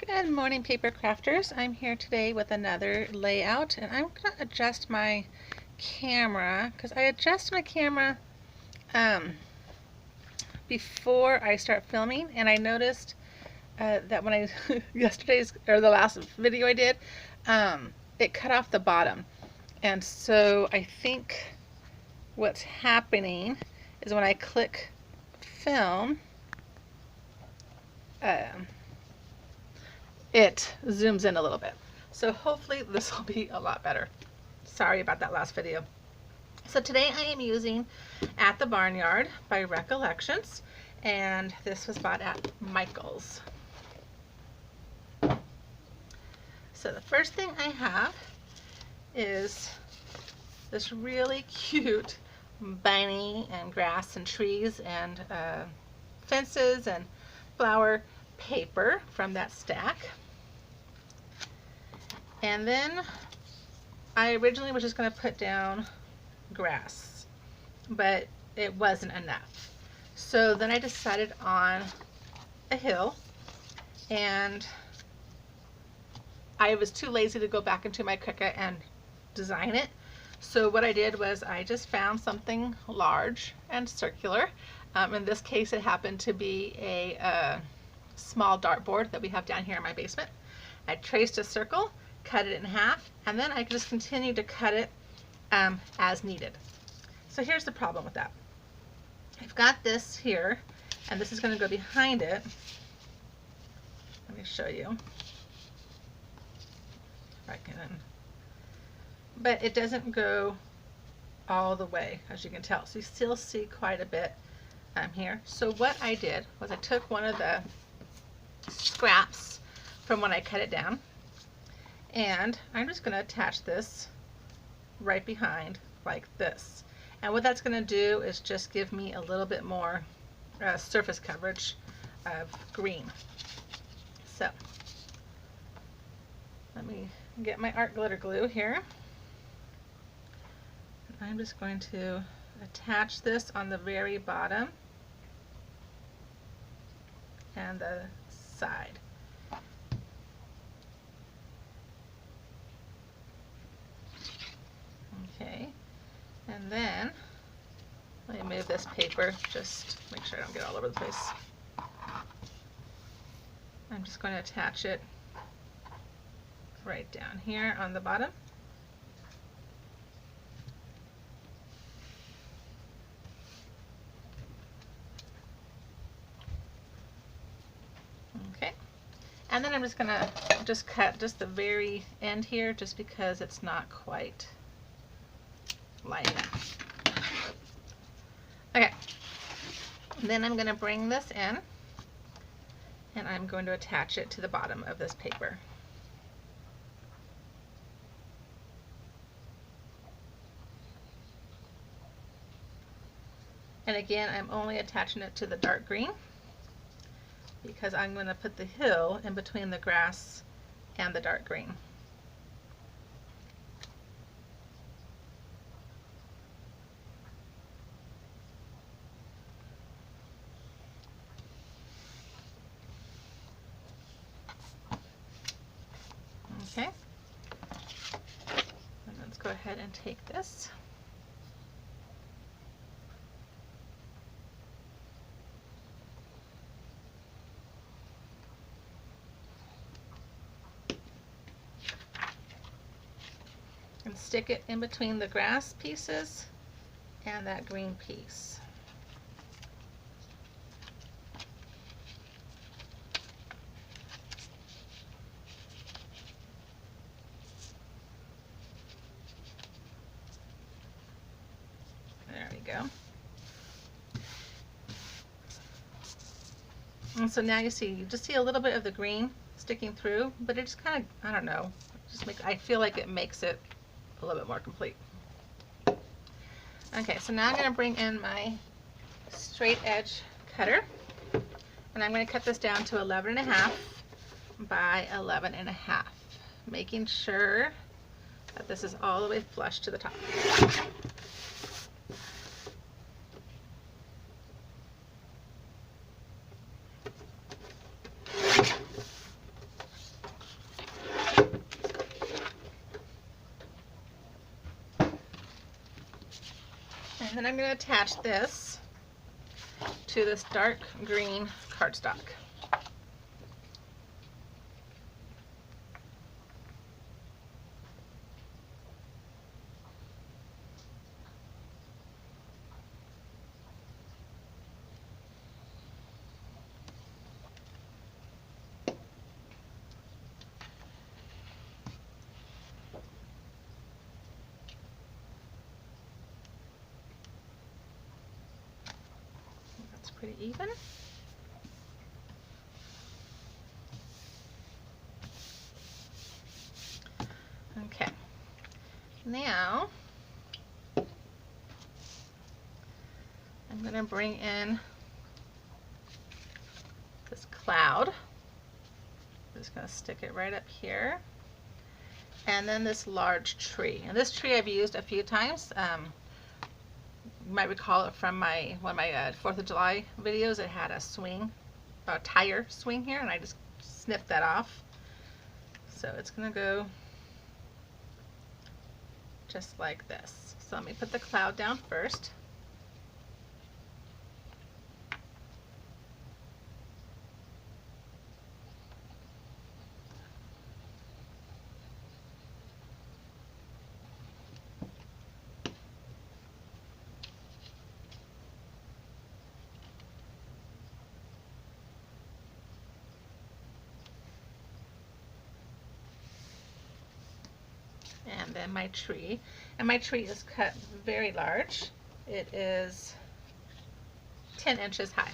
Good morning, paper crafters. I'm here today with another layout, and I'm going to adjust my camera because I adjust my camera before I start filming, and I noticed that when I the last video I did, it cut off the bottom, and so I think what's happening is when I click film, it zooms in a little bit. So hopefully this will be a lot better. Sorry about that last video. So today I am using At the Barnyard by Recollections, and this was bought at Michael's. So the first thing I have is this really cute bunny and grass and trees and fences and flower paper from that stack. And then I originally was just going to put down grass, but it wasn't enough. So then I decided on a hill, and I was too lazy to go back into my Cricut and design it. So what I did was I just found something large and circular. In this case, it happened to be a small dartboard that we have down here in my basement. I traced a circle, cut it in half, and then I just continued to cut it as needed. So here's the problem with that. I've got this here, and this is going to go behind it. Let me show you. If I can. But it doesn't go all the way, as you can tell. So you still see quite a bit here. So what I did was I took one of the scraps from when I cut it down, and I'm just going to attach this right behind like this. And what that's going to do is just give me a little bit more surface coverage of green. So let me get my art glitter glue here. I'm just going to attach this on the very bottom and the side. Okay, and then let me move this paper, just make sure I don't get all over the place. I'm just going to attach it right down here on the bottom. Okay, and then I'm just going to cut just the very end here, just because it's not quite light enough. Okay, then I'm going to bring this in, and I'm going to attach it to the bottom of this paper. And again, I'm only attaching it to the dark green because I'm going to put the hill in between the grass and the dark green. Okay, and let's go ahead and take this. And stick it in between the grass pieces and that green piece. There we go. And so now you just see a little bit of the green sticking through, but it just kind of, I don't know, I feel like it makes it a little bit more complete. Okay, so now I'm going to bring in my straight edge cutter, and I'm going to cut this down to 11.5 by 11.5, making sure that this is all the way flush to the top. then I'm going to attach this to this dark green cardstock. That's pretty even. Okay, now I'm going to bring in this cloud. I'm just going to stick it right up here. And then this large tree. And this tree I've used a few times. You might recall it from one of my 4th of July videos. It had a swing, a tire swing here, and I just snipped that off. So it's going to go just like this. So let me put the cloud down first. And then my tree. And my tree is cut very large. It is 10 inches high.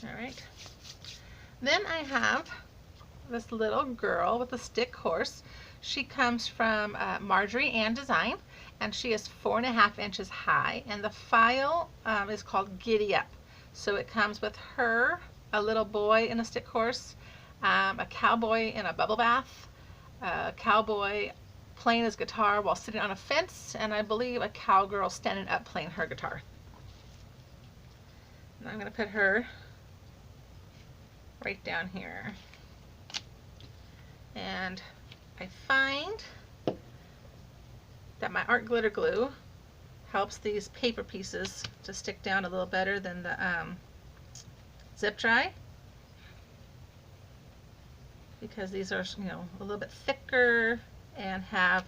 All right. Then I have this little girl with a stick horse. She comes from Marjorie Ann Design, and she is 4.5 inches high. And the file is called Giddy Up. So it comes with her, a little boy in a stick horse, a cowboy in a bubble bath, a cowboy playing his guitar while sitting on a fence, and I believe a cowgirl standing up playing her guitar. And I'm going to put her right down here. And I find that my art glitter glue helps these paper pieces to stick down a little better than the zip dry, because these are, you know, a little bit thicker and have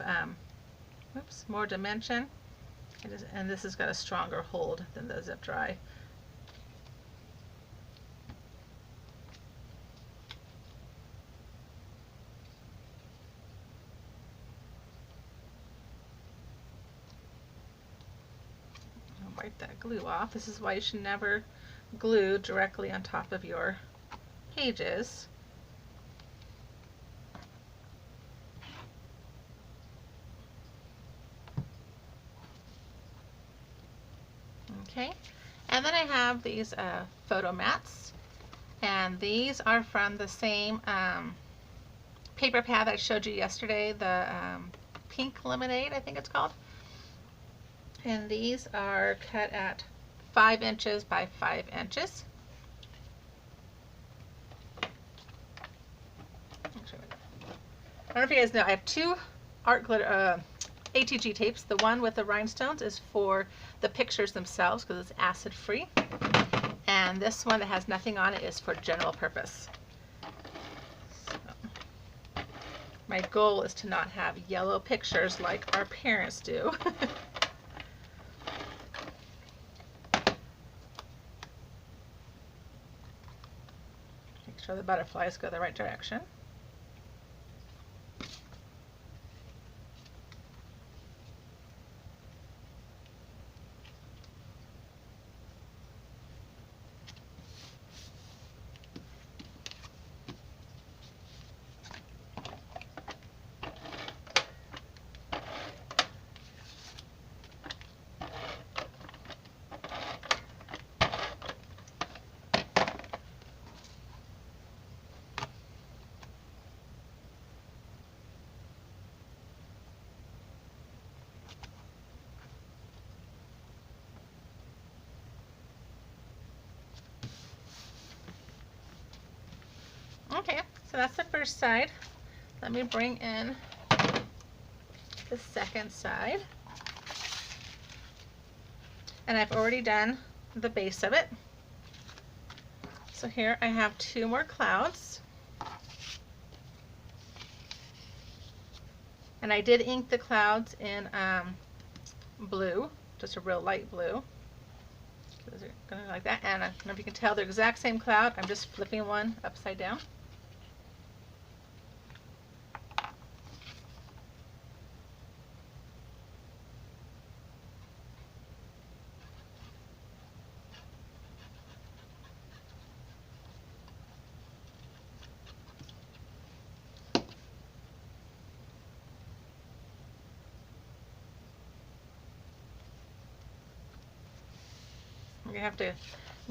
more dimension. And this has got a stronger hold than the zip dry. Wipe that glue off. This is why you should never glue directly on top of your pages. Okay, and then I have these photo mats, and these are from the same paper pad I showed you yesterday, the pink lemonade, I think it's called. And these are cut at 5 inches by 5 inches. I don't know if you guys know, I have 2 art glitter ATG tapes. The one with the rhinestones is for the pictures themselves because it's acid free. And this one that has nothing on it is for general purpose. So, my goal is to not have yellow pictures like our parents do. Make sure the butterflies go the right direction. that's the first side. Let me bring in the second side. And I've already done the base of it. So here I have 2 more clouds. And I did ink the clouds in blue, just a real light blue. So they're going to like that. And I don't know if you can tell, they're the exact same cloud. I'm just flipping one upside down. We have to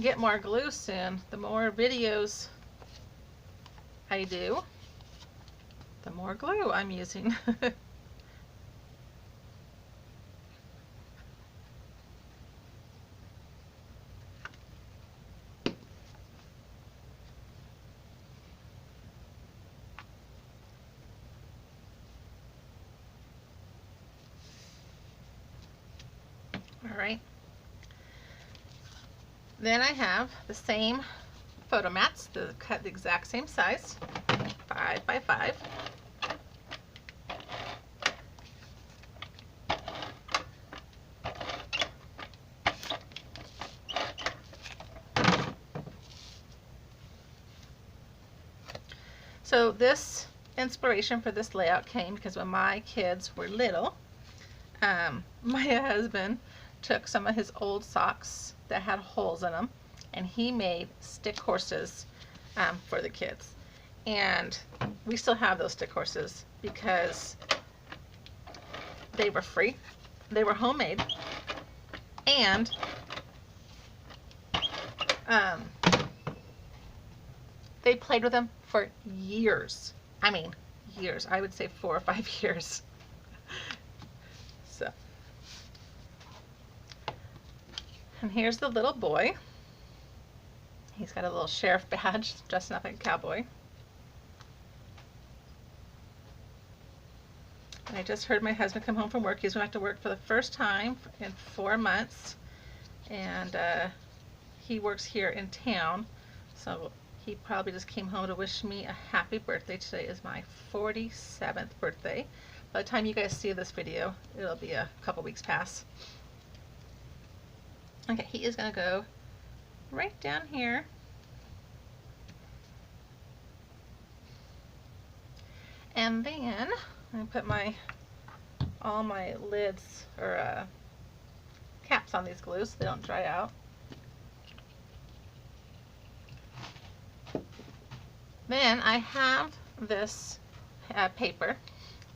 get more glue soon. The more videos I do, the more glue I'm using. All right. Then I have the same photo mats, cut the exact same size, 5 by 5. So this inspiration for this layout came because when my kids were little, my husband took some of his old socks that had holes in them, and he made stick horses for the kids. And we still have those stick horses because they were free, they were homemade, and they played with them for years. I mean, years. I would say 4 or 5 years. So, and here's the little boy. He's got a little sheriff badge, dressing up like a cowboy. And I just heard my husband come home from work. He's going back to work for the first time in 4 months. And he works here in town. So he probably just came home to wish me a happy birthday. Today is my 47th birthday. By the time you guys see this video, it'll be a couple weeks past. Okay, he is going to go right down here. And then I put all my lids or caps on these glues so they don't dry out. Then I have this paper,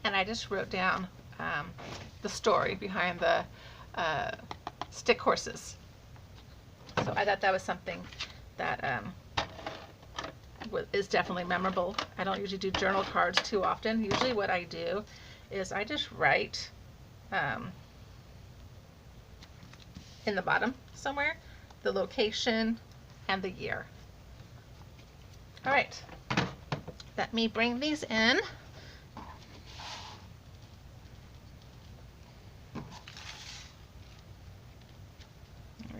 and I just wrote down the story behind the stick horses. So I thought that was something that is definitely memorable. I don't usually do journal cards too often. Usually what I do is I just write in the bottom somewhere the location and the year. All right, let me bring these in.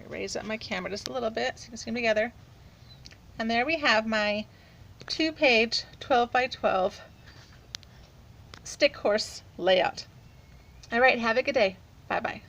Raise up my camera just a little bit so you can see them together. And there we have my 2-page 12 by 12 stick horse layout. All right, have a good day. Bye-bye.